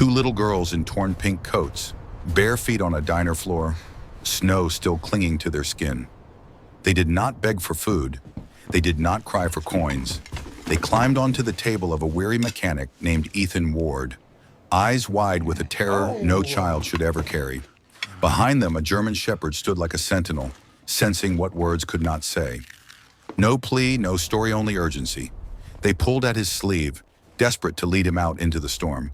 Two little girls in torn pink coats, bare feet on a diner floor, snow still clinging to their skin. They did not beg for food. They did not cry for coins. They climbed onto the table of a weary mechanic named Ethan Ward, eyes wide with a terror no child should ever carry. Behind them, a German shepherd stood like a sentinel, sensing what words could not say. No plea, no story, only urgency. They pulled at his sleeve, desperate to lead him out into the storm.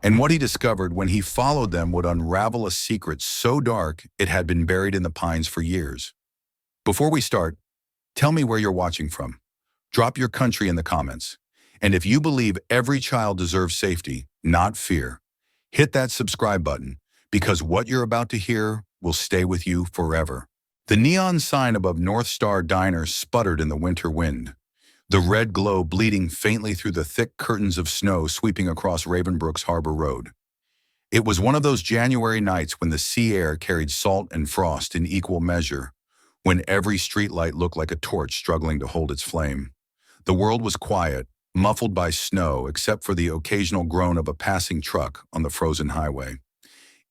And what he discovered when he followed them would unravel a secret so dark it had been buried in the pines for years. Before we start, tell me where you're watching from. Drop your country in the comments. And if you believe every child deserves safety, not fear, hit that subscribe button, because what you're about to hear will stay with you forever. The neon sign above North Star Diner sputtered in the winter wind, the red glow bleeding faintly through the thick curtains of snow sweeping across Ravenbrook's Harbor Road. It was one of those January nights when the sea air carried salt and frost in equal measure, when every streetlight looked like a torch struggling to hold its flame. The world was quiet, muffled by snow, except for the occasional groan of a passing truck on the frozen highway.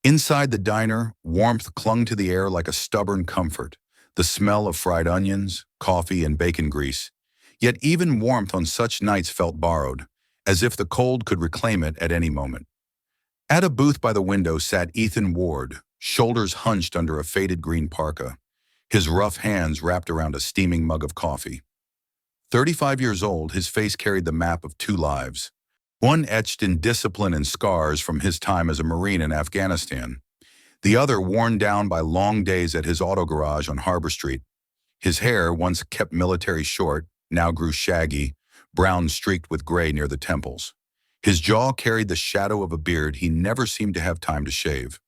Inside the diner, warmth clung to the air like a stubborn comfort, the smell of fried onions, coffee, and bacon grease. Yet even warmth on such nights felt borrowed, as if the cold could reclaim it at any moment. At a booth by the window sat Ethan Ward, shoulders hunched under a faded green parka, his rough hands wrapped around a steaming mug of coffee. 35 years old, his face carried the map of two lives, one etched in discipline and scars from his time as a Marine in Afghanistan, the other worn down by long days at his auto garage on Harbor Street. His hair, once kept military short, now grew shaggy, brown streaked with gray near the temples. His jaw carried the shadow of a beard he never seemed to have time to shave.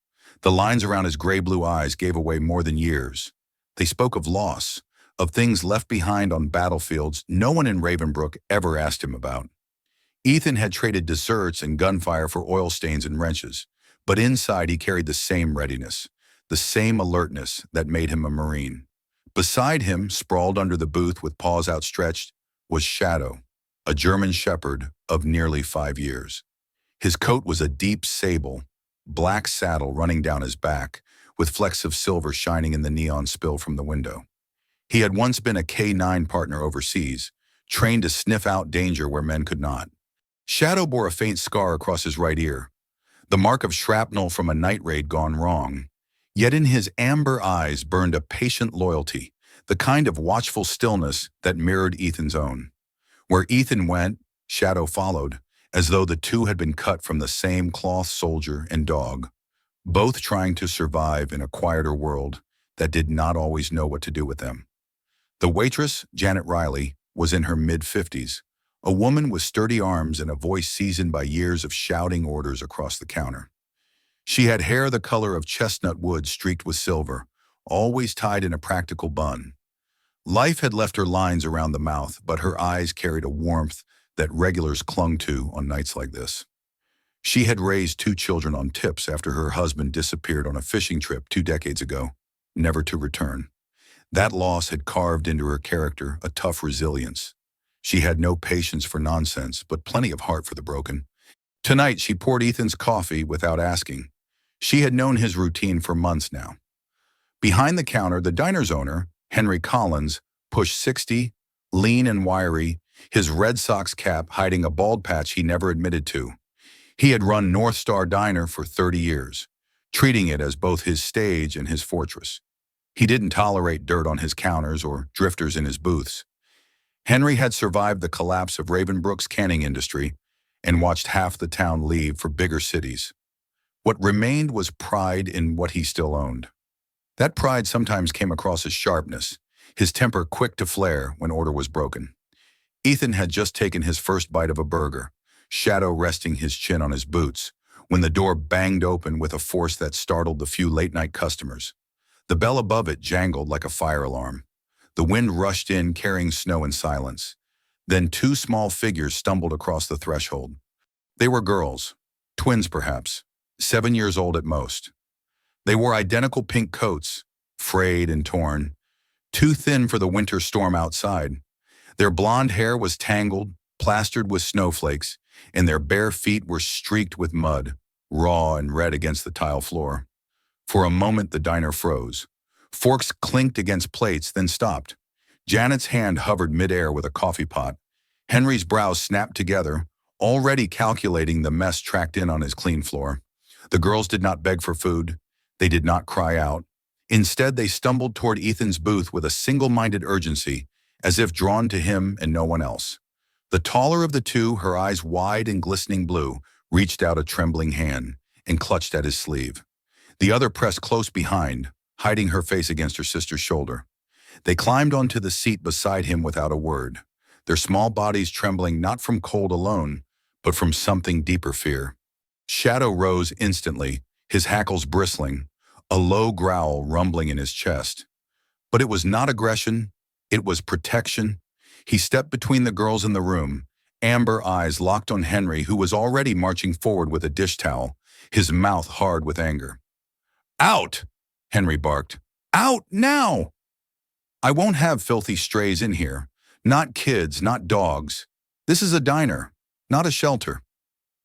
The lines around his gray-blue eyes gave away more than years. They spoke of loss, of things left behind on battlefields no one in Ravenbrook ever asked him about. Ethan had traded desserts and gunfire for oil stains and wrenches, but inside he carried the same readiness, the same alertness that made him a Marine. Beside him, sprawled under the booth with paws outstretched, was Shadow, a German shepherd of nearly 5 years. His coat was a deep sable, black saddle running down his back, with flecks of silver shining in the neon spill from the window. He had once been a K-9 partner overseas, trained to sniff out danger where men could not. Shadow bore a faint scar across his right ear, the mark of shrapnel from a night raid gone wrong. Yet in his amber eyes burned a patient loyalty, the kind of watchful stillness that mirrored Ethan's own. Where Ethan went, Shadow followed, as though the two had been cut from the same cloth soldier and dog, both trying to survive in a quieter world that did not always know what to do with them. The waitress, Janet Riley, was in her mid-50s, a woman with sturdy arms and a voice seasoned by years of shouting orders across the counter. She had hair the color of chestnut wood streaked with silver, always tied in a practical bun. Life had left her lines around the mouth, but her eyes carried a warmth that regulars clung to on nights like this. She had raised 2 children on tips after her husband disappeared on a fishing trip 2 decades ago, never to return. That loss had carved into her character a tough resilience. She had no patience for nonsense, but plenty of heart for the broken. Tonight, she poured Ethan's coffee without asking. She had known his routine for months now. Behind the counter, the diner's owner, Henry Collins, pushed 60, lean and wiry, his Red Sox cap hiding a bald patch he never admitted to. He had run North Star Diner for 30 years, treating it as both his stage and his fortress. He didn't tolerate dirt on his counters or drifters in his booths. Henry had survived the collapse of Ravenbrook's canning industry and watched half the town leave for bigger cities. What remained was pride in what he still owned. That pride sometimes came across as sharpness, his temper quick to flare when order was broken. Ethan had just taken his first bite of a burger, Shadow resting his chin on his boots, when the door banged open with a force that startled the few late-night customers. The bell above it jangled like a fire alarm. The wind rushed in, carrying snow and silence. Then 2 small figures stumbled across the threshold. They were girls, twins perhaps, 7 years old at most. They wore identical pink coats, frayed and torn, too thin for the winter storm outside. Their blonde hair was tangled, plastered with snowflakes, and their bare feet were streaked with mud, raw and red against the tile floor. For a moment, the diner froze. Forks clinked against plates, then stopped. Janet's hand hovered midair with a coffee pot. Henry's brows snapped together, already calculating the mess tracked in on his clean floor. The girls did not beg for food. They did not cry out. Instead, they stumbled toward Ethan's booth with a single-minded urgency, as if drawn to him and no one else. The taller of the two, her eyes wide and glistening blue, reached out a trembling hand and clutched at his sleeve. The other pressed close behind, hiding her face against her sister's shoulder. They climbed onto the seat beside him without a word, their small bodies trembling not from cold alone, but from something deeper fear. Shadow rose instantly, his hackles bristling, a low growl rumbling in his chest. But it was not aggression, it was protection. He stepped between the girls in the room, amber eyes locked on Henry, who was already marching forward with a dish towel, his mouth hard with anger. "Out!" Henry barked. "Out now!" "I won't have filthy strays in here. Not kids, not dogs. This is a diner, not a shelter."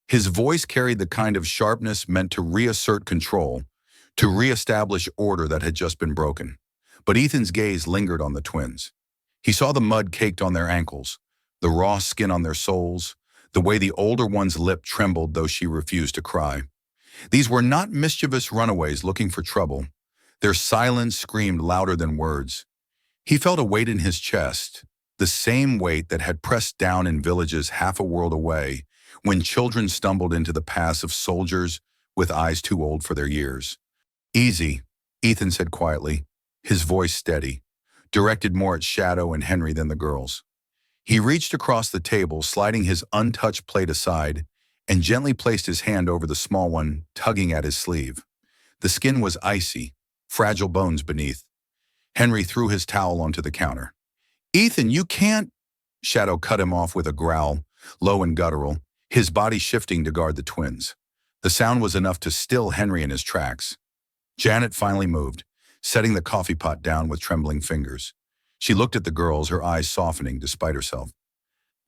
His voice carried the kind of sharpness meant to reassert control, to reestablish order that had just been broken. But Ethan's gaze lingered on the twins. He saw the mud caked on their ankles, the raw skin on their soles, the way the older one's lip trembled though she refused to cry. These were not mischievous runaways looking for trouble. Their silence screamed louder than words. He felt a weight in his chest, the same weight that had pressed down in villages half a world away when children stumbled into the paths of soldiers with eyes too old for their years. "Easy," Ethan said quietly, his voice steady, directed more at Shadow and Henry than the girls. He reached across the table, sliding his untouched plate aside, and gently placed his hand over the small one, tugging at his sleeve. The skin was icy, fragile bones beneath. Henry threw his towel onto the counter. "Ethan, you can't—" Shadow cut him off with a growl, low and guttural, his body shifting to guard the twins. The sound was enough to still Henry in his tracks. Janet finally moved, setting the coffee pot down with trembling fingers. She looked at the girls, her eyes softening despite herself.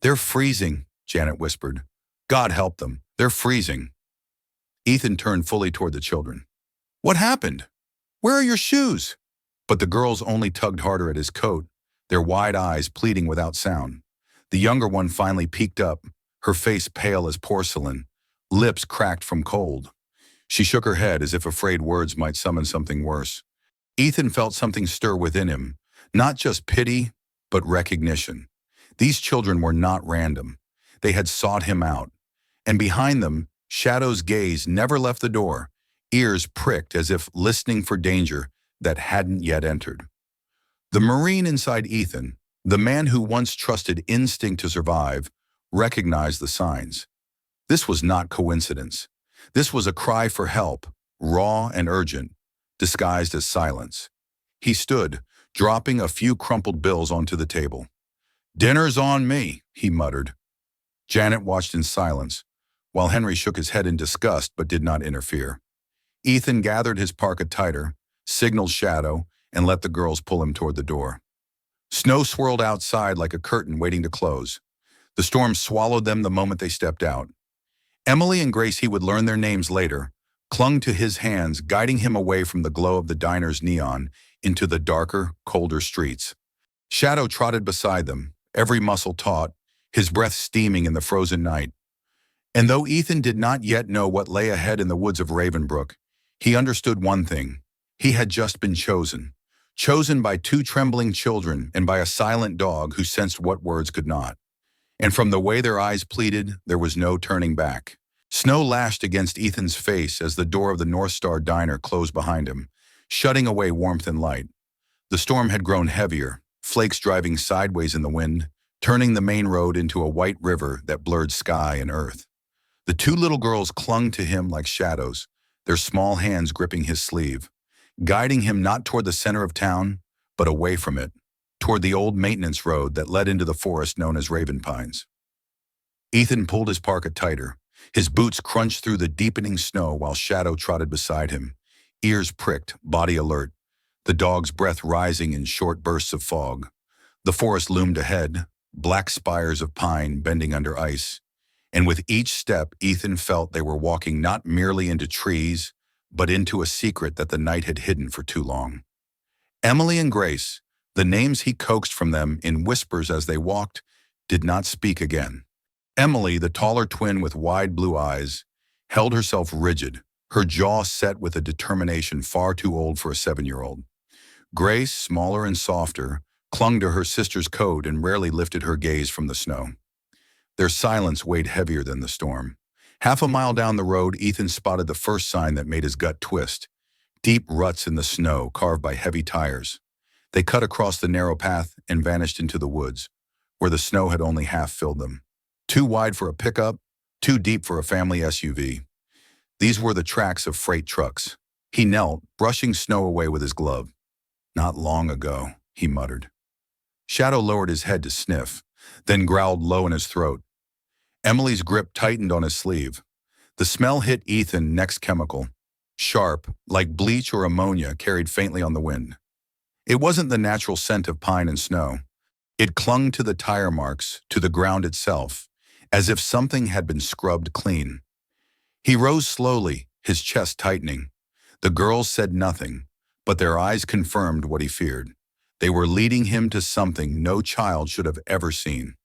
"They're freezing," Janet whispered. "God help them, they're freezing." Ethan turned fully toward the children. "What happened? Where are your shoes?" But the girls only tugged harder at his coat, their wide eyes pleading without sound. The younger one finally peeked up, her face pale as porcelain, lips cracked from cold. She shook her head as if afraid words might summon something worse. Ethan felt something stir within him, not just pity, but recognition. These children were not random. They had sought him out. And behind them, Shadow's gaze never left the door, ears pricked as if listening for danger that hadn't yet entered. The Marine inside Ethan, the man who once trusted instinct to survive, recognized the signs. This was not coincidence. This was a cry for help, raw and urgent, disguised as silence. He stood, dropping a few crumpled bills onto the table. "Dinner's on me," he muttered. Janet watched in silence, while Henry shook his head in disgust but did not interfere. Ethan gathered his parka tighter, signaled Shadow, and let the girls pull him toward the door. Snow swirled outside like a curtain waiting to close. The storm swallowed them the moment they stepped out. Emily and Grace, he would learn their names later, clung to his hands, guiding him away from the glow of the diner's neon into the darker, colder streets. Shadow trotted beside them, every muscle taut, his breath steaming in the frozen night. And though Ethan did not yet know what lay ahead in the woods of Ravenbrook, he understood one thing. He had just been chosen. Chosen by two trembling children and by a silent dog who sensed what words could not. And from the way their eyes pleaded, there was no turning back. Snow lashed against Ethan's face as the door of the North Star diner closed behind him, shutting away warmth and light. The storm had grown heavier, flakes driving sideways in the wind, turning the main road into a white river that blurred sky and earth. The two little girls clung to him like shadows, their small hands gripping his sleeve, guiding him not toward the center of town, but away from it, toward the old maintenance road that led into the forest known as Raven Pines. Ethan pulled his parka tighter. His boots crunched through the deepening snow while Shadow trotted beside him, ears pricked, body alert, the dog's breath rising in short bursts of fog. The forest loomed ahead, black spires of pine bending under ice. And with each step, Ethan felt they were walking not merely into trees, but into a secret that the night had hidden for too long. Emily and Grace, the names he coaxed from them in whispers as they walked, did not speak again. Emily, the taller twin with wide blue eyes, held herself rigid, her jaw set with a determination far too old for a 7-year-old. Grace, smaller and softer, clung to her sister's coat and rarely lifted her gaze from the snow. Their silence weighed heavier than the storm. Half a mile down the road, Ethan spotted the first sign that made his gut twist. Deep ruts in the snow carved by heavy tires. They cut across the narrow path and vanished into the woods, where the snow had only half filled them. Too wide for a pickup, too deep for a family SUV. These were the tracks of freight trucks. He knelt, brushing snow away with his glove. "Not long ago," he muttered. Shadow lowered his head to sniff, then growled low in his throat. Emily's grip tightened on his sleeve. The smell hit Ethan next chemical. Sharp, like bleach or ammonia, carried faintly on the wind. It wasn't the natural scent of pine and snow. It clung to the tire marks, to the ground itself, as if something had been scrubbed clean. He rose slowly, his chest tightening. The girls said nothing, but their eyes confirmed what he feared. They were leading him to something no child should have ever seen.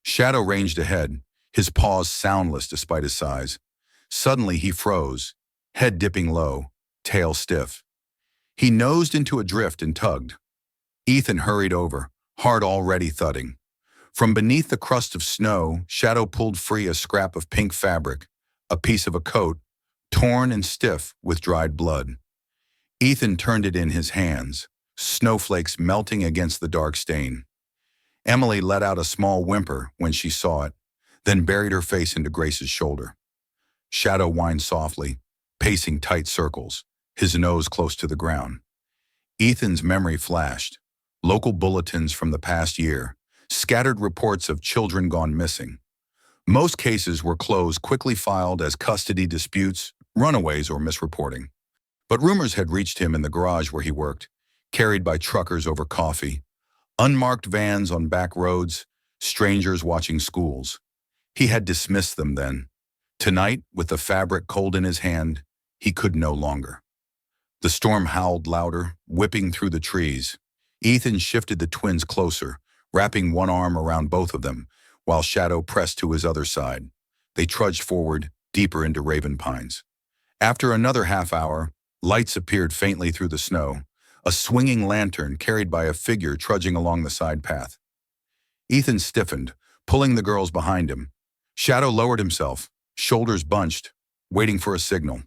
Shadow ranged ahead, his paws soundless despite his size. Suddenly he froze, head dipping low, tail stiff. He nosed into a drift and tugged. Ethan hurried over, heart already thudding. From beneath the crust of snow, Shadow pulled free a scrap of pink fabric, a piece of a coat, torn and stiff with dried blood. Ethan turned it in his hands, snowflakes melting against the dark stain. Emily let out a small whimper when she saw it, then buried her face into Grace's shoulder. Shadow whined softly, pacing tight circles, his nose close to the ground. Ethan's memory flashed. Local bulletins from the past year, scattered reports of children gone missing. Most cases were closed, quickly filed as custody disputes, runaways, or misreporting. But rumors had reached him in the garage where he worked, carried by truckers over coffee, unmarked vans on back roads, strangers watching schools. He had dismissed them then. Tonight, with the fabric cold in his hand, he could no longer. The storm howled louder, whipping through the trees. Ethan shifted the twins closer, wrapping one arm around both of them, while Shadow pressed to his other side. They trudged forward, deeper into Raven Pines. After another half hour, lights appeared faintly through the snow, a swinging lantern carried by a figure trudging along the side path. Ethan stiffened, pulling the girls behind him. Shadow lowered himself, shoulders bunched, waiting for a signal.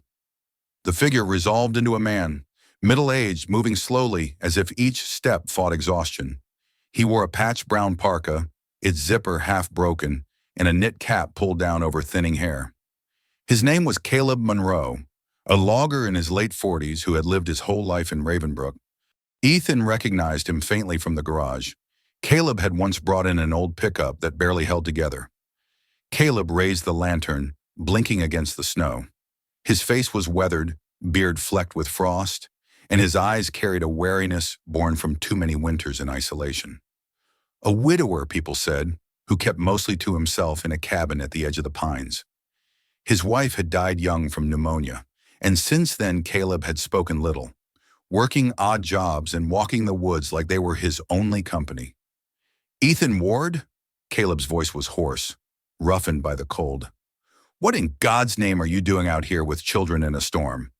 The figure resolved into a man, middle-aged, moving slowly as if each step fought exhaustion. He wore a patched brown parka, its zipper half broken, and a knit cap pulled down over thinning hair. His name was Caleb Monroe, a logger in his late 40s who had lived his whole life in Ravenbrook. Ethan recognized him faintly from the garage. Caleb had once brought in an old pickup that barely held together. Caleb raised the lantern, blinking against the snow. His face was weathered, beard flecked with frost, and his eyes carried a wariness born from too many winters in isolation. A widower, people said, who kept mostly to himself in a cabin at the edge of the pines. His wife had died young from pneumonia, and since then Caleb had spoken little, working odd jobs and walking the woods like they were his only company. "Ethan Ward?" Caleb's voice was hoarse, roughened by the cold. "What in God's name are you doing out here with children in a storm?"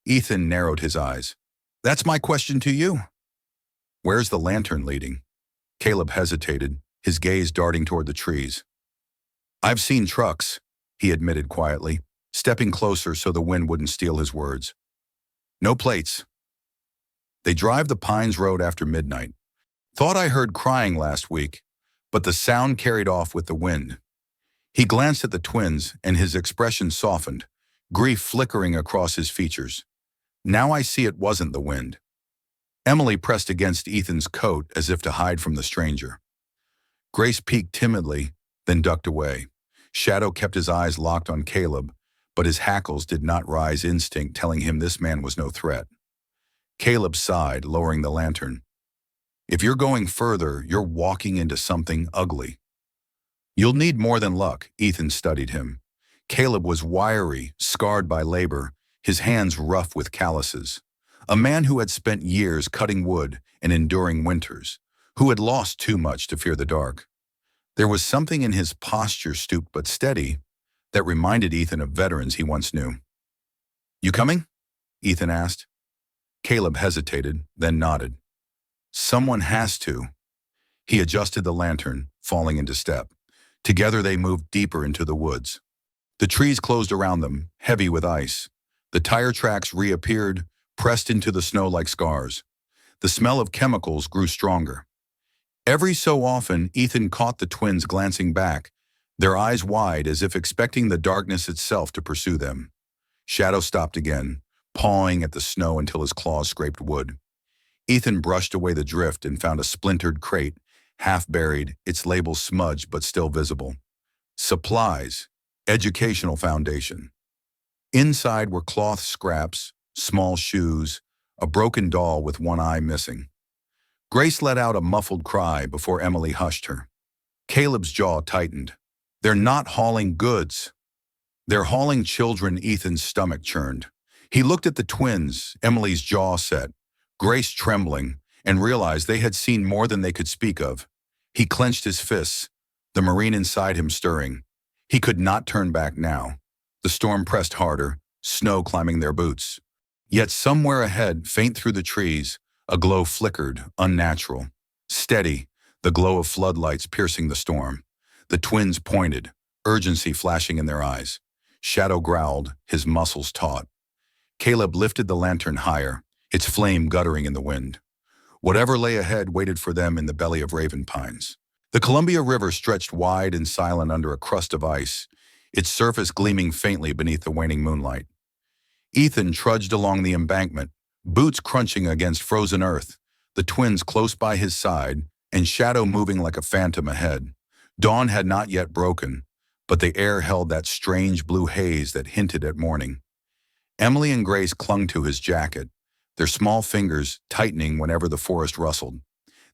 Ethan narrowed his eyes. "That's my question to you." "Where's the lantern leading?" Caleb hesitated, his gaze darting toward the trees. "I've seen trucks," he admitted quietly, stepping closer so the wind wouldn't steal his words. "No plates." "They drive the Pines Road after midnight. Thought I heard crying last week, but the sound carried off with the wind." He glanced at the twins, and his expression softened, grief flickering across his features. "Now I see it wasn't the wind." Emily pressed against Ethan's coat as if to hide from the stranger. Grace peeked timidly, then ducked away. Shadow kept his eyes locked on Caleb, but his hackles did not rise, instinct telling him this man was no threat. Caleb sighed, lowering the lantern. "If you're going further, you're walking into something ugly." You'll need more than luck, Ethan studied him. Caleb was wiry, scarred by labor, his hands rough with calluses. A man who had spent years cutting wood and enduring winters, who had lost too much to fear the dark. There was something in his posture, stooped but steady, that reminded Ethan of veterans he once knew. "You coming?" Ethan asked. Caleb hesitated, then nodded. "Someone has to." He adjusted the lantern, falling into step. Together they moved deeper into the woods. The trees closed around them, heavy with ice. The tire tracks reappeared, pressed into the snow like scars. The smell of chemicals grew stronger. Every so often, Ethan caught the twins glancing back, their eyes wide as if expecting the darkness itself to pursue them. Shadow stopped again, pawing at the snow until his claws scraped wood. Ethan brushed away the drift and found a splintered crate, half buried, its label smudged but still visible. Supplies, educational foundation. Inside were cloth scraps, small shoes, a broken doll with one eye missing. Grace let out a muffled cry before Emily hushed her. Caleb's jaw tightened. "They're not hauling goods. They're hauling children." Ethan's stomach churned. He looked at the twins, Emily's jaw set, Grace trembling, and realized they had seen more than they could speak of. He clenched his fists, the Marine inside him stirring. He could not turn back now. The storm pressed harder, snow climbing their boots. Yet somewhere ahead, faint through the trees, a glow flickered, unnatural. Steady, the glow of floodlights piercing the storm. The twins pointed, urgency flashing in their eyes. Shadow growled, his muscles taut. Caleb lifted the lantern higher, its flame guttering in the wind. Whatever lay ahead waited for them in the belly of Raven Pines. The Columbia River stretched wide and silent under a crust of ice, its surface gleaming faintly beneath the waning moonlight. Ethan trudged along the embankment, boots crunching against frozen earth, the twins close by his side, and Shadow moving like a phantom ahead. Dawn had not yet broken, but the air held that strange blue haze that hinted at morning. Emily and Grace clung to his jacket, their small fingers tightening whenever the forest rustled.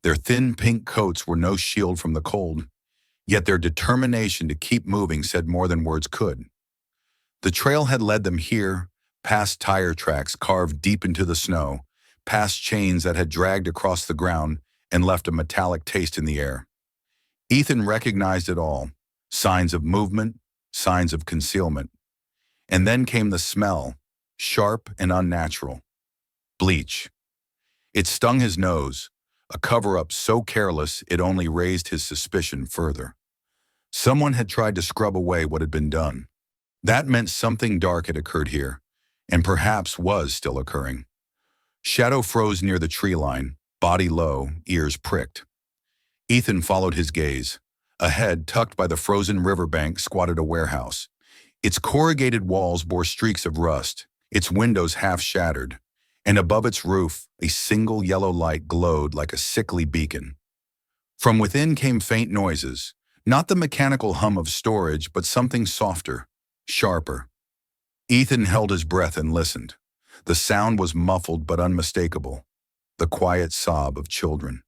Their thin pink coats were no shield from the cold, yet their determination to keep moving said more than words could. The trail had led them here, past tire tracks carved deep into the snow, past chains that had dragged across the ground and left a metallic taste in the air. Ethan recognized it all, signs of movement, signs of concealment. And then came the smell, sharp and unnatural. Bleach. It stung his nose, a cover-up so careless it only raised his suspicion further. Someone had tried to scrub away what had been done. That meant something dark had occurred here, and perhaps was still occurring. Shadow froze near the tree line, body low, ears pricked. Ethan followed his gaze. Ahead, tucked by the frozen riverbank, squatted a warehouse. Its corrugated walls bore streaks of rust, its windows half shattered, and above its roof, a single yellow light glowed like a sickly beacon. From within came faint noises, not the mechanical hum of storage, but something softer, sharper. Ethan held his breath and listened. The sound was muffled but unmistakable, the quiet sob of children.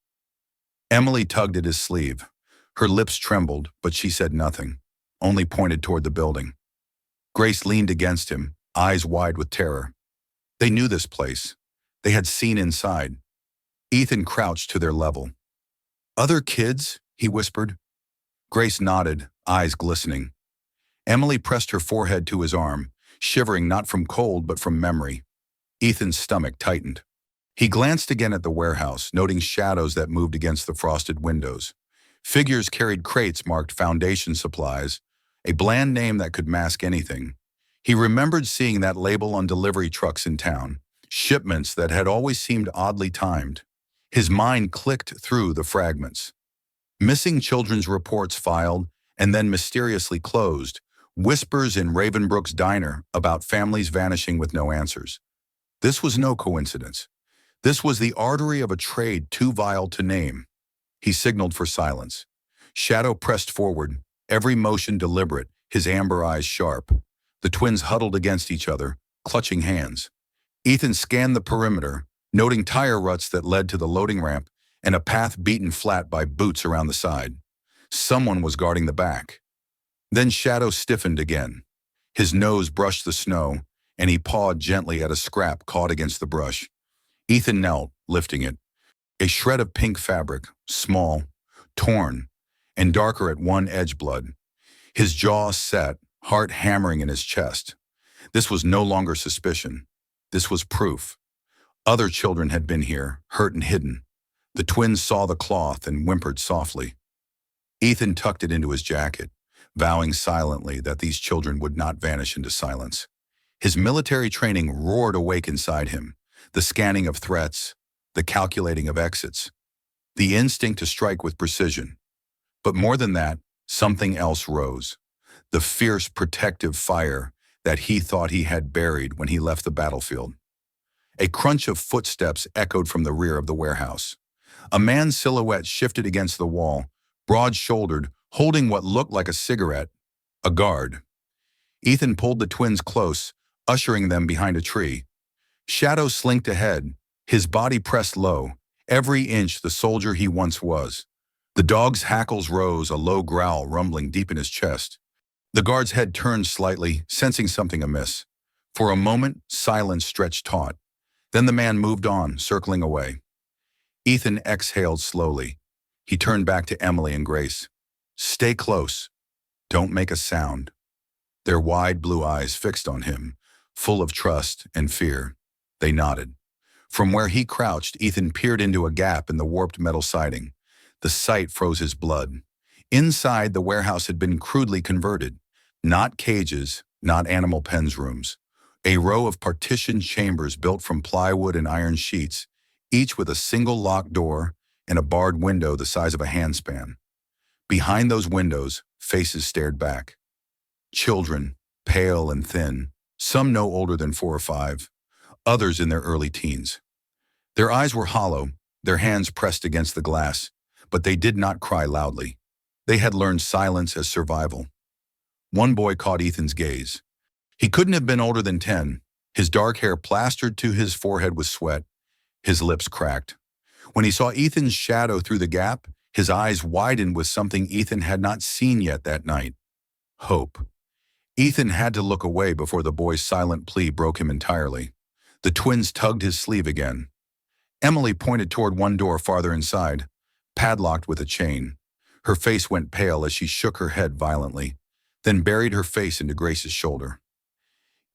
Emily tugged at his sleeve. Her lips trembled, but she said nothing, only pointed toward the building. Grace leaned against him, eyes wide with terror. They knew this place. They had seen inside. Ethan crouched to their level. "Other kids?" he whispered. Grace nodded, eyes glistening. Emily pressed her forehead to his arm, shivering not from cold but from memory. Ethan's stomach tightened. He glanced again at the warehouse, noting shadows that moved against the frosted windows. Figures carried crates marked foundation supplies, a bland name that could mask anything. He remembered seeing that label on delivery trucks in town, shipments that had always seemed oddly timed. His mind clicked through the fragments. Missing children's reports filed and then mysteriously closed, whispers in Ravenbrook's diner about families vanishing with no answers. This was no coincidence. This was the artery of a trade too vile to name. He signaled for silence. Shadow pressed forward, every motion deliberate, his amber eyes sharp. The twins huddled against each other, clutching hands. Ethan scanned the perimeter, noting tire ruts that led to the loading ramp and a path beaten flat by boots around the side. Someone was guarding the back. Then Shadow stiffened again. His nose brushed the snow, and he pawed gently at a scrap caught against the brush. Ethan knelt, lifting it. A shred of pink fabric, small, torn, and darker at one edge blood. His jaw set, heart hammering in his chest. This was no longer suspicion. This was proof. Other children had been here, hurt and hidden. The twins saw the cloth and whimpered softly. Ethan tucked it into his jacket, vowing silently that these children would not vanish into silence. His military training roared awake inside him, the scanning of threats, the calculating of exits, the instinct to strike with precision. But more than that, something else rose, the fierce protective fire that he thought he had buried when he left the battlefield. A crunch of footsteps echoed from the rear of the warehouse. A man's silhouette shifted against the wall, broad-shouldered, holding what looked like a cigarette, a guard. Ethan pulled the twins close, ushering them behind a tree. Shadow slinked ahead, his body pressed low, every inch the soldier he once was. The dog's hackles rose, a low growl rumbling deep in his chest. The guard's head turned slightly, sensing something amiss. For a moment, silence stretched taut. Then the man moved on, circling away. Ethan exhaled slowly. He turned back to Emily and Grace. "Stay close. Don't make a sound." Their wide blue eyes fixed on him, full of trust and fear. They nodded. From where he crouched, Ethan peered into a gap in the warped metal siding. The sight froze his blood. Inside, the warehouse had been crudely converted. Not cages, not animal pens rooms. A row of partitioned chambers built from plywood and iron sheets, each with a single locked door and a barred window the size of a handspan. Behind those windows, faces stared back. Children, pale and thin, some no older than 4 or 5, others in their early teens. Their eyes were hollow, their hands pressed against the glass, but they did not cry loudly. They had learned silence as survival. One boy caught Ethan's gaze. He couldn't have been older than 10, his dark hair plastered to his forehead with sweat, his lips cracked. When he saw Ethan's shadow through the gap, his eyes widened with something Ethan had not seen yet that night. Hope. Ethan had to look away before the boy's silent plea broke him entirely. The twins tugged his sleeve again. Emily pointed toward one door farther inside, padlocked with a chain. Her face went pale as she shook her head violently, then buried her face into Grace's shoulder.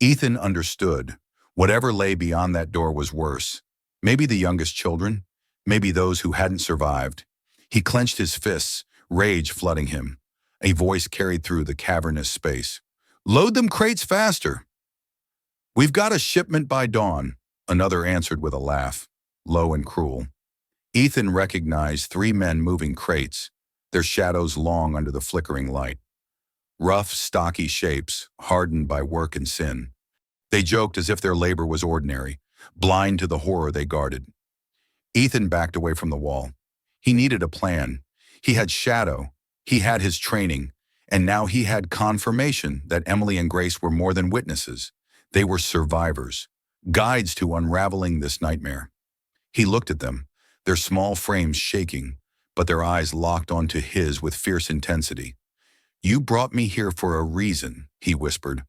Ethan understood. Whatever lay beyond that door was worse. Maybe the youngest children, maybe those who hadn't survived. He clenched his fists, rage flooding him. A voice carried through the cavernous space. "Load them crates faster." "We've got a shipment by dawn," another answered with a laugh, low and cruel. Ethan recognized 3 men moving crates, their shadows long under the flickering light. Rough, stocky shapes, hardened by work and sin. They joked as if their labor was ordinary, blind to the horror they guarded. Ethan backed away from the wall. He needed a plan. He had Shadow, he had his training, and now he had confirmation that Emily and Grace were more than witnesses. They were survivors, guides to unraveling this nightmare. He looked at them, their small frames shaking, but their eyes locked onto his with fierce intensity. "You brought me here for a reason," he whispered.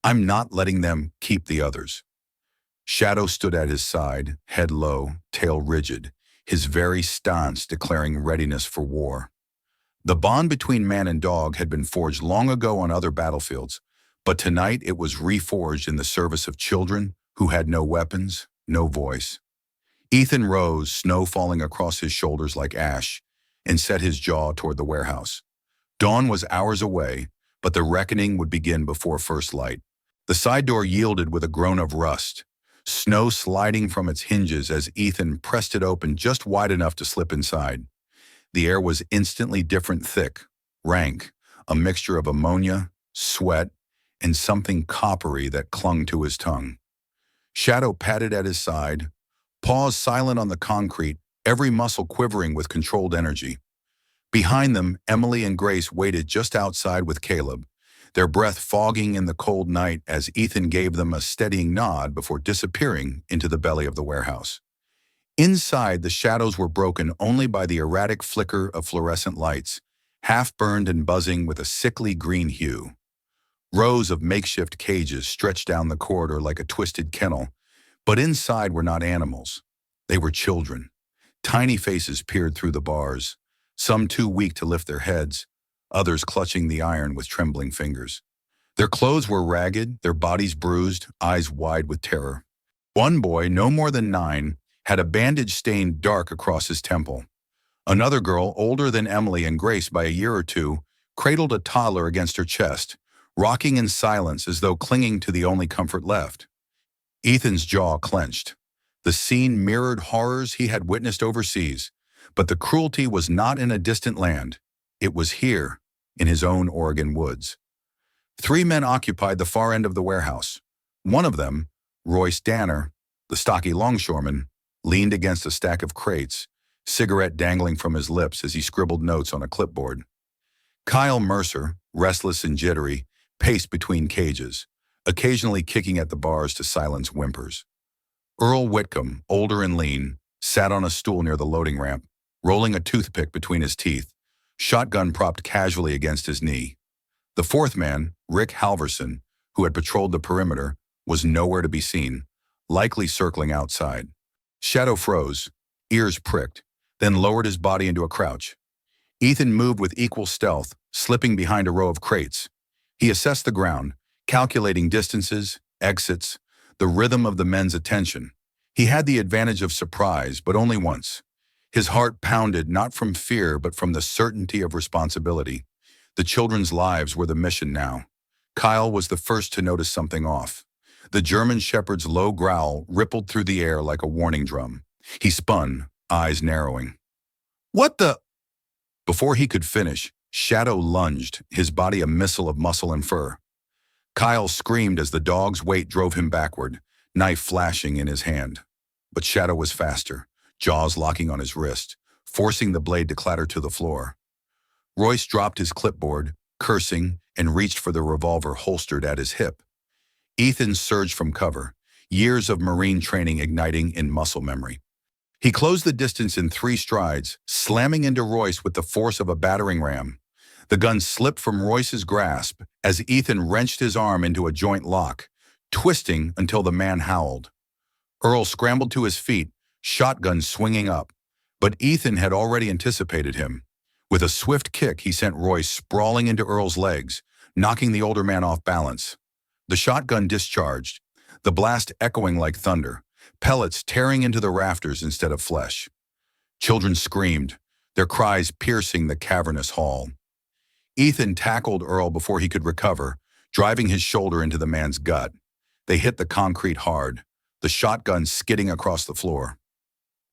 "I'm not letting them keep the others." Shadow stood at his side, head low, tail rigid, his very stance declaring readiness for war. The bond between man and dog had been forged long ago on other battlefields, but tonight it was reforged in the service of children who had no weapons, no voice. Ethan rose, snow falling across his shoulders like ash, and set his jaw toward the warehouse. Dawn was hours away, but the reckoning would begin before first light. The side door yielded with a groan of rust, snow sliding from its hinges as Ethan pressed it open just wide enough to slip inside. The air was instantly different, thick, rank, a mixture of ammonia, sweat, and something coppery that clung to his tongue. Shadow padded at his side, paws silent on the concrete, every muscle quivering with controlled energy. Behind them, Emily and Grace waited just outside with Caleb, their breath fogging in the cold night as Ethan gave them a steadying nod before disappearing into the belly of the warehouse. Inside, the shadows were broken only by the erratic flicker of fluorescent lights, half-burned and buzzing with a sickly green hue. Rows of makeshift cages stretched down the corridor like a twisted kennel, but inside were not animals. They were children. Tiny faces peered through the bars, some too weak to lift their heads, others clutching the iron with trembling fingers. Their clothes were ragged, their bodies bruised, eyes wide with terror. One boy, no more than 9, had a bandage stained dark across his temple. Another girl, older than Emily and Grace by a year or two, cradled a toddler against her chest, rocking in silence as though clinging to the only comfort left. Ethan's jaw clenched. The scene mirrored horrors he had witnessed overseas, but the cruelty was not in a distant land. It was here, in his own Oregon woods. 3 men occupied the far end of the warehouse. One of them, Royce Danner, the stocky longshoreman, leaned against a stack of crates, cigarette dangling from his lips as he scribbled notes on a clipboard. Kyle Mercer, restless and jittery, paced between cages, occasionally kicking at the bars to silence whimpers. Earl Whitcomb, older and lean, sat on a stool near the loading ramp, rolling a toothpick between his teeth, shotgun propped casually against his knee. The fourth man, Rick Halverson, who had patrolled the perimeter, was nowhere to be seen, likely circling outside. Shadow froze, ears pricked, then lowered his body into a crouch. Ethan moved with equal stealth, slipping behind a row of crates. He assessed the ground, calculating distances, exits, the rhythm of the men's attention. He had the advantage of surprise, but only once. His heart pounded not from fear, but from the certainty of responsibility. The children's lives were the mission now. Kyle was the first to notice something off. The German shepherd's low growl rippled through the air like a warning drum. He spun, eyes narrowing. "What the—" Before he could finish, Shadow lunged, his body a missile of muscle and fur. Kyle screamed as the dog's weight drove him backward, knife flashing in his hand. But Shadow was faster, jaws locking on his wrist, forcing the blade to clatter to the floor. Royce dropped his clipboard, cursing, and reached for the revolver holstered at his hip. Ethan surged from cover, years of Marine training igniting in muscle memory. He closed the distance in 3 strides, slamming into Royce with the force of a battering ram. The gun slipped from Royce's grasp as Ethan wrenched his arm into a joint lock, twisting until the man howled. Earl scrambled to his feet, shotgun swinging up, but Ethan had already anticipated him. With a swift kick, he sent Royce sprawling into Earl's legs, knocking the older man off balance. The shotgun discharged, the blast echoing like thunder, pellets tearing into the rafters instead of flesh. Children screamed, their cries piercing the cavernous hall. Ethan tackled Earl before he could recover, driving his shoulder into the man's gut. They hit the concrete hard, the shotgun skidding across the floor.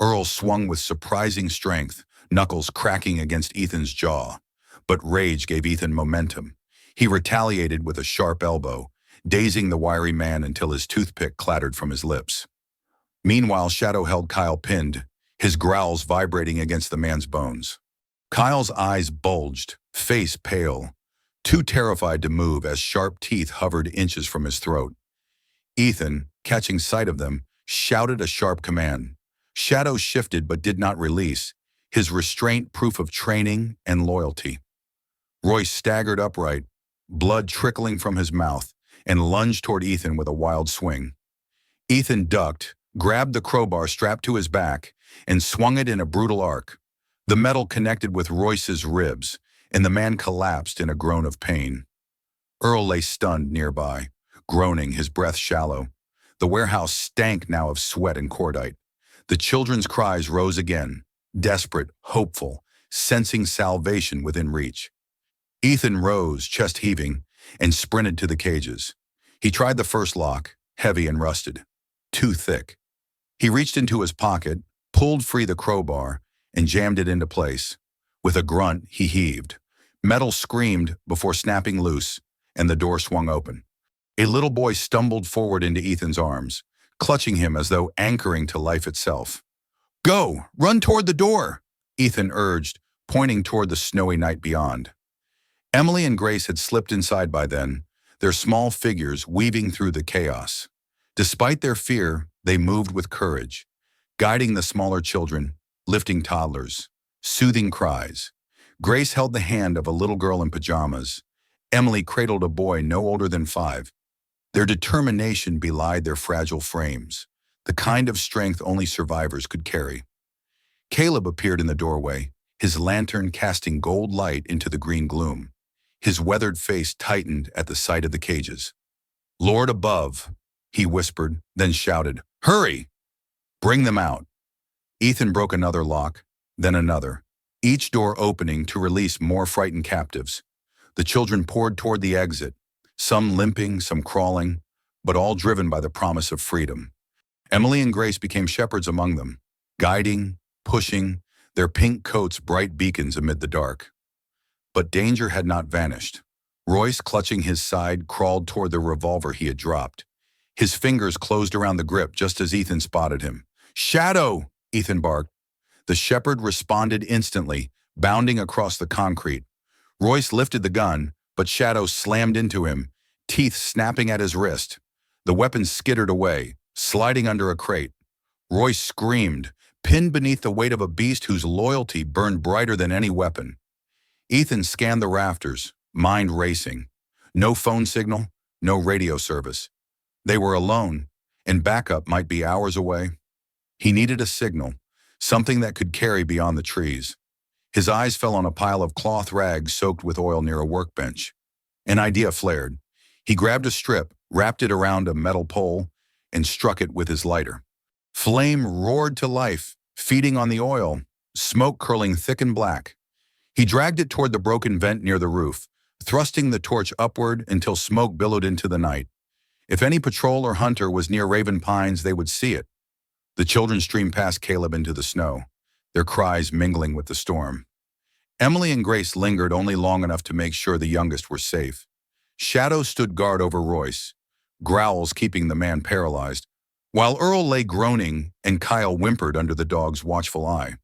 Earl swung with surprising strength, knuckles cracking against Ethan's jaw. But rage gave Ethan momentum. He retaliated with a sharp elbow, dazing the wiry man until his toothpick clattered from his lips. Meanwhile, Shadow held Kyle pinned, his growls vibrating against the man's bones. Kyle's eyes bulged, face pale, too terrified to move as sharp teeth hovered inches from his throat. Ethan, catching sight of them, shouted a sharp command. Shadow shifted but did not release, his restraint proof of training and loyalty. Royce staggered upright, blood trickling from his mouth, and lunged toward Ethan with a wild swing. Ethan ducked, grabbed the crowbar strapped to his back, and swung it in a brutal arc. The metal connected with Royce's ribs, and the man collapsed in a groan of pain. Earl lay stunned nearby, groaning, his breath shallow. The warehouse stank now of sweat and cordite. The children's cries rose again, desperate, hopeful, sensing salvation within reach. Ethan rose, chest heaving, and sprinted to the cages. He tried the first lock, heavy and rusted, too thick. He reached into his pocket, pulled free the crowbar, and jammed it into place. With a grunt, he heaved. Metal screamed before snapping loose, and the door swung open. A little boy stumbled forward into Ethan's arms, clutching him as though anchoring to life itself. "Go! Run toward the door!" Ethan urged, pointing toward the snowy night beyond. Emily and Grace had slipped inside by then, their small figures weaving through the chaos. Despite their fear, they moved with courage, guiding the smaller children, lifting toddlers, soothing cries. Grace held the hand of a little girl in pajamas. Emily cradled a boy no older than 5. Their determination belied their fragile frames, the kind of strength only survivors could carry. Caleb appeared in the doorway, his lantern casting gold light into the green gloom. His weathered face tightened at the sight of the cages. "Lord above," he whispered, then shouted, "Hurry! Bring them out." Ethan broke another lock, then another, each door opening to release more frightened captives. The children poured toward the exit, some limping, some crawling, but all driven by the promise of freedom. Emily and Grace became shepherds among them, guiding, pushing, their pink coats bright beacons amid the dark. But danger had not vanished. Royce, clutching his side, crawled toward the revolver he had dropped. His fingers closed around the grip just as Ethan spotted him. "Shadow!" Ethan barked. The shepherd responded instantly, bounding across the concrete. Royce lifted the gun, but Shadow slammed into him, teeth snapping at his wrist. The weapon skittered away, sliding under a crate. Royce screamed, pinned beneath the weight of a beast whose loyalty burned brighter than any weapon. Ethan scanned the rafters, mind racing. No phone signal, no radio service. They were alone, and backup might be hours away. He needed a signal, something that could carry beyond the trees. His eyes fell on a pile of cloth rags soaked with oil near a workbench. An idea flared. He grabbed a strip, wrapped it around a metal pole, and struck it with his lighter. Flame roared to life, feeding on the oil, smoke curling thick and black. He dragged it toward the broken vent near the roof, thrusting the torch upward until smoke billowed into the night. If any patrol or hunter was near Raven Pines, they would see it. The children streamed past Caleb into the snow, their cries mingling with the storm. Emily and Grace lingered only long enough to make sure the youngest were safe. Shadow stood guard over Royce, growls keeping the man paralyzed, while Earl lay groaning and Kyle whimpered under the dog's watchful eye.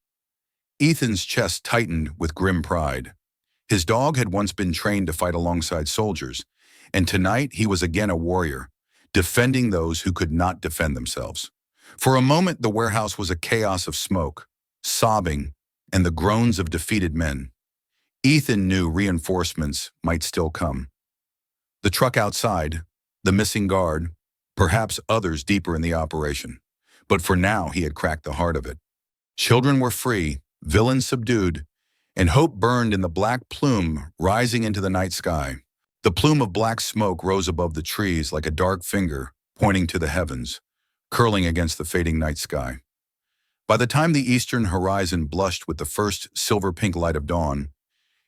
Ethan's chest tightened with grim pride. His dog had once been trained to fight alongside soldiers, and tonight he was again a warrior, defending those who could not defend themselves. For a moment, the warehouse was a chaos of smoke, sobbing, and the groans of defeated men. Ethan knew reinforcements might still come. The truck outside, the missing guard, perhaps others deeper in the operation. But for now, he had cracked the heart of it. Children were free, villains subdued, and hope burned in the black plume rising into the night sky. The plume of black smoke rose above the trees like a dark finger pointing to the heavens, curling against the fading night sky. By the time the eastern horizon blushed with the first silver-pink light of dawn,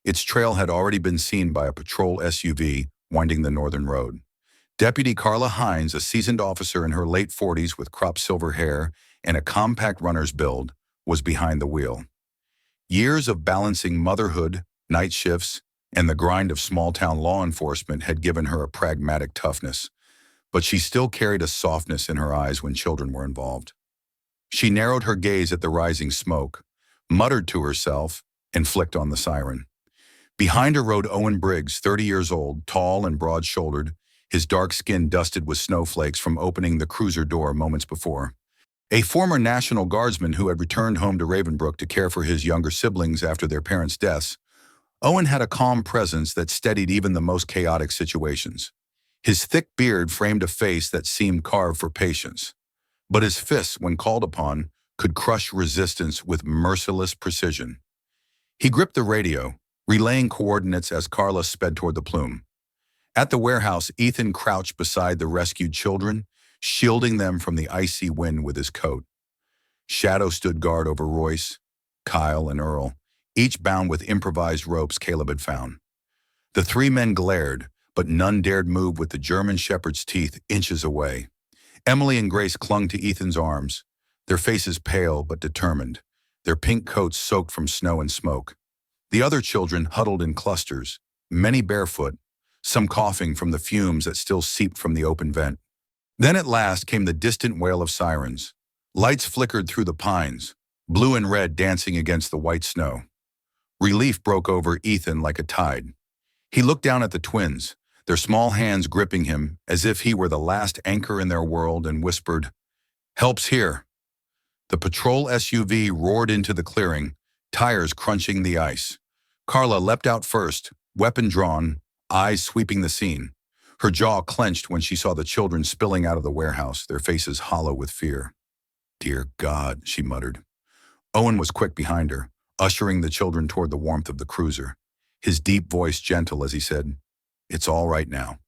its trail had already been seen by a patrol SUV winding the northern road. Deputy Carla Hines, a seasoned officer in her late 40s with cropped silver hair and a compact runner's build, was behind the wheel. Years of balancing motherhood, night shifts, and the grind of small-town law enforcement had given her a pragmatic toughness, but she still carried a softness in her eyes when children were involved. She narrowed her gaze at the rising smoke, muttered to herself, and flicked on the siren. Behind her rode Owen Briggs, 30 years old, tall and broad-shouldered, his dark skin dusted with snowflakes from opening the cruiser door moments before. A former National Guardsman who had returned home to Ravenbrook to care for his younger siblings after their parents' deaths, Owen had a calm presence that steadied even the most chaotic situations. His thick beard framed a face that seemed carved for patience, but his fists, when called upon, could crush resistance with merciless precision. He gripped the radio, relaying coordinates as Carla sped toward the plume. At the warehouse, Ethan crouched beside the rescued children, shielding them from the icy wind with his coat. Shadow stood guard over Royce, Kyle, and Earl, each bound with improvised ropes Caleb had found. The 3 men glared, but none dared move with the German shepherd's teeth inches away. Emily and Grace clung to Ethan's arms, their faces pale but determined, their pink coats soaked from snow and smoke. The other children huddled in clusters, many barefoot, some coughing from the fumes that still seeped from the open vent. Then at last came the distant wail of sirens. Lights flickered through the pines, blue and red dancing against the white snow. Relief broke over Ethan like a tide. He looked down at the twins, their small hands gripping him as if he were the last anchor in their world, and whispered, "Help's here." The patrol SUV roared into the clearing, tires crunching the ice. Carla leapt out first, weapon drawn, eyes sweeping the scene. Her jaw clenched when she saw the children spilling out of the warehouse, their faces hollow with fear. "Dear God," she muttered. Owen was quick behind her, ushering the children toward the warmth of the cruiser, his deep voice gentle as he said, "It's all right now.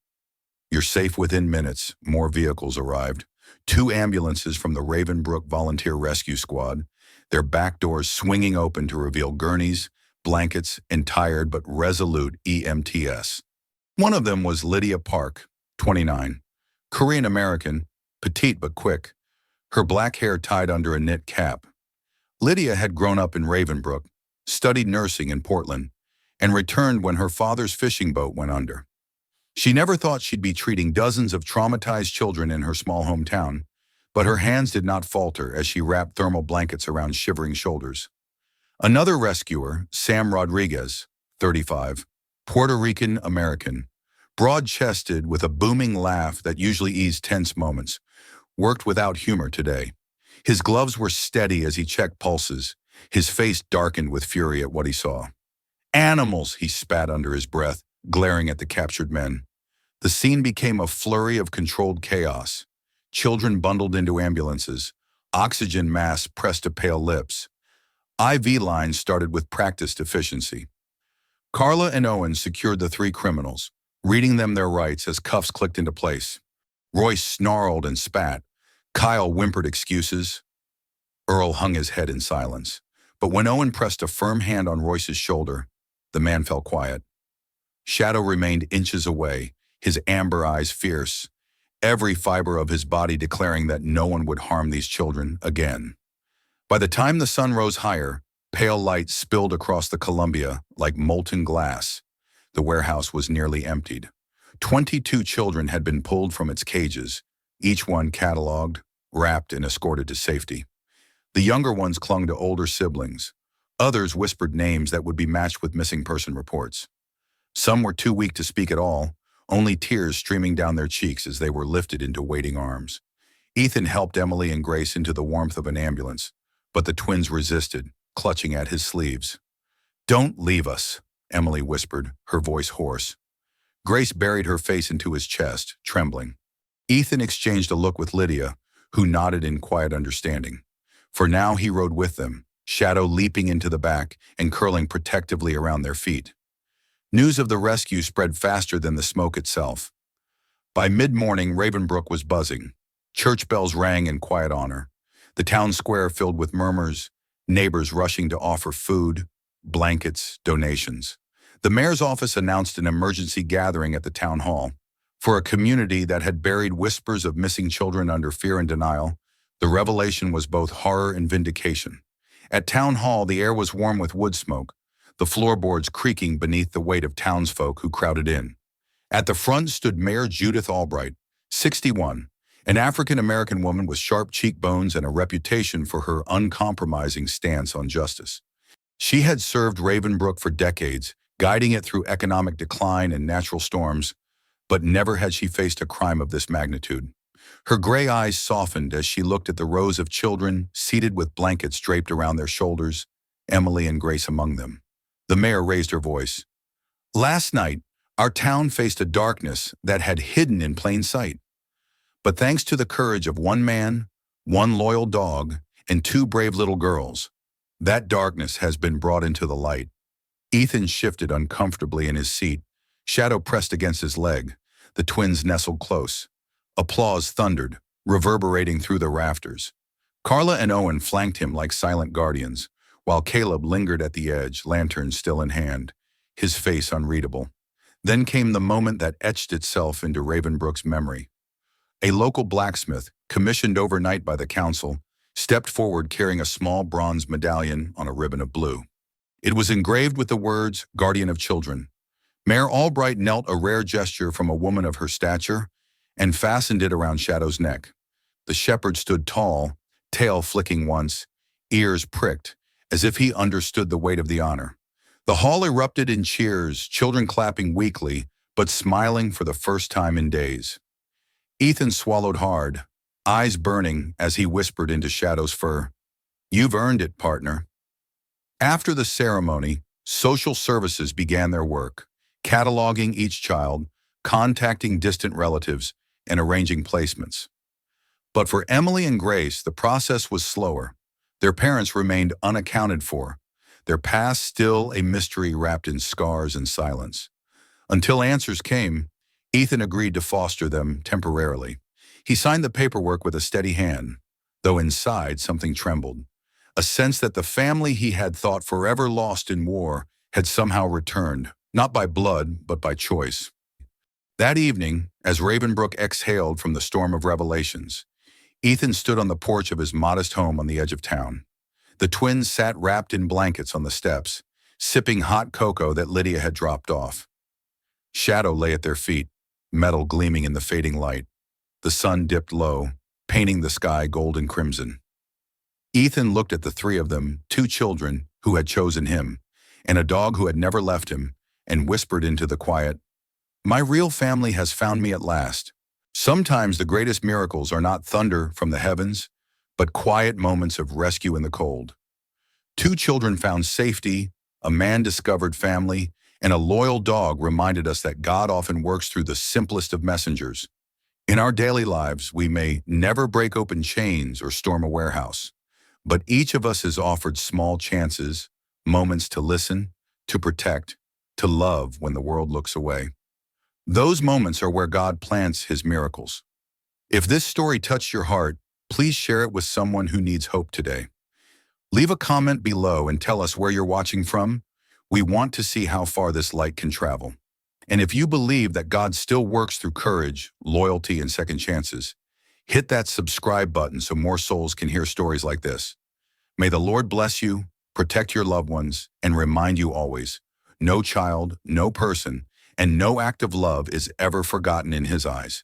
You're safe." Within minutes, more vehicles arrived. 2 ambulances from the Ravenbrook Volunteer Rescue Squad, their back doors swinging open to reveal gurneys, blankets, and tired but resolute EMTs. One of them was Lydia Park, 29, Korean-American, petite but quick, her black hair tied under a knit cap. Lydia had grown up in Ravenbrook, studied nursing in Portland, and returned when her father's fishing boat went under. She never thought she'd be treating dozens of traumatized children in her small hometown, but her hands did not falter as she wrapped thermal blankets around shivering shoulders. Another rescuer, Sam Rodriguez, 35, Puerto Rican-American, broad-chested with a booming laugh that usually eased tense moments, worked without humor today. His gloves were steady as he checked pulses, his face darkened with fury at what he saw. "Animals," he spat under his breath, glaring at the captured men. The scene became a flurry of controlled chaos. Children bundled into ambulances, oxygen masks pressed to pale lips. IV lines started with practiced efficiency. Carla and Owen secured the 3 criminals, reading them their rights as cuffs clicked into place. Royce snarled and spat. Kyle whimpered excuses. Earl hung his head in silence. But when Owen pressed a firm hand on Royce's shoulder, the man fell quiet. Shadow remained inches away, his amber eyes fierce, every fiber of his body declaring that no one would harm these children again. By the time the sun rose higher, pale light spilled across the Columbia like molten glass. The warehouse was nearly emptied. 22 children had been pulled from its cages, each one cataloged, wrapped, and escorted to safety. The younger ones clung to older siblings. Others whispered names that would be matched with missing person reports. Some were too weak to speak at all, only tears streaming down their cheeks as they were lifted into waiting arms. Ethan helped Emily and Grace into the warmth of an ambulance, but the twins resisted, clutching at his sleeves. "Don't leave us," Emily whispered, her voice hoarse. Grace buried her face into his chest, trembling. Ethan exchanged a look with Lydia, who nodded in quiet understanding. For now he rode with them, Shadow leaping into the back and curling protectively around their feet. News of the rescue spread faster than the smoke itself. By mid-morning, Ravenbrook was buzzing. Church bells rang in quiet honor. The town square filled with murmurs, neighbors rushing to offer food, blankets, donations. The mayor's office announced an emergency gathering at the town hall. For a community that had buried whispers of missing children under fear and denial, the revelation was both horror and vindication. At town hall, the air was warm with wood smoke, the floorboards creaking beneath the weight of townsfolk who crowded in. At the front stood Mayor Judith Albright, 61, an African-American woman with sharp cheekbones and a reputation for her uncompromising stance on justice. She had served Ravenbrook for decades, guiding it through economic decline and natural storms, but never had she faced a crime of this magnitude. Her gray eyes softened as she looked at the rows of children seated with blankets draped around their shoulders, Emily and Grace among them. The mayor raised her voice. "Last night, our town faced a darkness that had hidden in plain sight. But thanks to the courage of one man, one loyal dog, and 2 brave little girls, that darkness has been brought into the light." Ethan shifted uncomfortably in his seat. Shadow pressed against his leg. The twins nestled close. Applause thundered, reverberating through the rafters. Carla and Owen flanked him like silent guardians, while Caleb lingered at the edge, lantern still in hand, his face unreadable. Then came the moment that etched itself into Ravenbrook's memory. A local blacksmith, commissioned overnight by the council, stepped forward carrying a small bronze medallion on a ribbon of blue. It was engraved with the words, "Guardian of Children." Mayor Albright knelt a rare gesture from a woman of her stature and fastened it around Shadow's neck. The shepherd stood tall, tail flicking once, ears pricked, as if he understood the weight of the honor. The hall erupted in cheers, children clapping weakly, but smiling for the first time in days. Ethan swallowed hard, eyes burning as he whispered into Shadow's fur, "You've earned it, partner." After the ceremony, Social services began their work, cataloging each child, contacting distant relatives, and arranging placements. But for Emily and Grace, the process was slower. Their parents remained unaccounted for, their past still a mystery wrapped in scars and silence. Until answers came, Ethan agreed to foster them temporarily. He signed the paperwork with a steady hand, though inside something trembled. A sense that the family he had thought forever lost in war had somehow returned, not by blood, but by choice. That evening, as Ravenbrook exhaled from the storm of revelations, Ethan stood on the porch of his modest home on the edge of town. The twins sat wrapped in blankets on the steps, sipping hot cocoa that Lydia had dropped off. Shadow lay at their feet, metal gleaming in the fading light. The sun dipped low, painting the sky gold and crimson. Ethan looked at the three of them, two children who had chosen him, and a dog who had never left him, and whispered into the quiet, "My real family has found me at last." Sometimes the greatest miracles are not thunder from the heavens, but quiet moments of rescue in the cold. Two children found safety, a man discovered family, and a loyal dog reminded us that God often works through the simplest of messengers. In our daily lives, we may never break open chains or storm a warehouse, but each of us is offered small chances, moments to listen, to protect, to love when the world looks away. Those moments are where God plants his miracles. If this story touched your heart, please share it with someone who needs hope today. Leave a comment below and tell us where you're watching from. We want to see how far this light can travel. And if you believe that God still works through courage, loyalty, and second chances, hit that subscribe button so more souls can hear stories like this. May the Lord bless you, protect your loved ones, and remind you always, no child, no person, and no act of love is ever forgotten in his eyes.